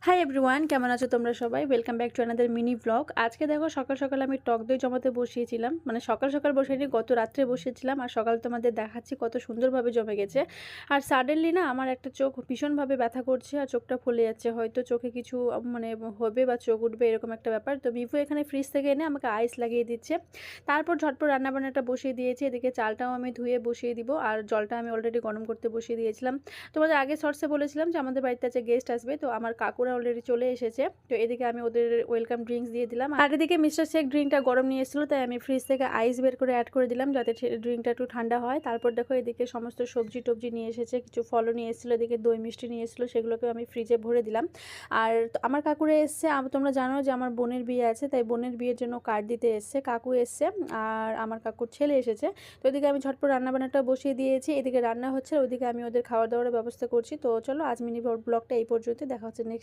Hi everyone, কেমন আছো তোমরা সবাই? Welcome back to another mini blog. আজকে দেখো সকাল সকাল আমি টক দই জমাতে বসিয়েছিলাম, মানে সকাল সকাল বসিয়ে গত রাত্রে বসিয়েছিলাম, আর সকাল তোমাদের দেখাচ্ছি কত সুন্দরভাবে জমে গেছে। আর সাডেনলি না আমার একটা চোখ ভীষণভাবে ব্যথা করছে আর চোখটা ফুলে যাচ্ছে, হয়তো চোখে কিছু মানে হবে বা চোখ উঠবে এরকম একটা ব্যাপার। তো বিভু এখানে ফ্রিজ থেকে এনে আমাকে আইস লাগিয়ে দিচ্ছে। তারপর ঝটপট রান্নাবান্নাটা বসিয়ে দিয়েছি, এদিকে চালটাও আমি ধুয়ে বসিয়ে দিব, আর জলটা আমি অলরেডি গরম করতে বসিয়ে দিয়েছিলাম। তোমাদের আগে শর্টসে বলেছিলাম যে আমাদের বাড়িতে আছে গেস্ট আসবে, তো আমার কাকুরা অলরেডি চলে এসেছে। তো এদিকে আমি ওদের ওয়েলকাম ড্রিঙ্কস দিয়ে দিলাম, আর এদিকে মিস্টার শেক ড্রিঙ্কটা গরম নিয়ে এসেছিলো, তাই আমি ফ্রিজ থেকে আইস বের করে অ্যাড করে দিলাম যাতে ড্রিঙ্কটা একটু ঠান্ডা হয়। তারপর দেখো এদিকে সমস্ত সবজি টবজি নিয়ে এসেছে, কিছু ফলও নিয়ে এসেছিলো, এদিকে দই মিষ্টি নিয়ে এসেছিলো, সেগুলোকেও আমি ফ্রিজে ভরে দিলাম। আর আমার কাকুরা এসছে, তোমরা জানো যে আমার বোনের বিয়ে আছে, তাই বোনের বিয়ের জন্য কার্ড দিতে এসছে, কাকু এসছে আর আমার কাকুর ছেলে এসেছে। তো এদিকে আমি ঝটপট রান্নাবান্নাটা বসিয়ে দিয়েছি, এদিকে রান্না হচ্ছে, ওইদিকে আমি ওদের খাওয়া দাওয়ার ব্যবস্থা করছি। তো চলো আজ মিনি ব্লগটা এই পর্যন্ত, দেখা হচ্ছে নেক্সট।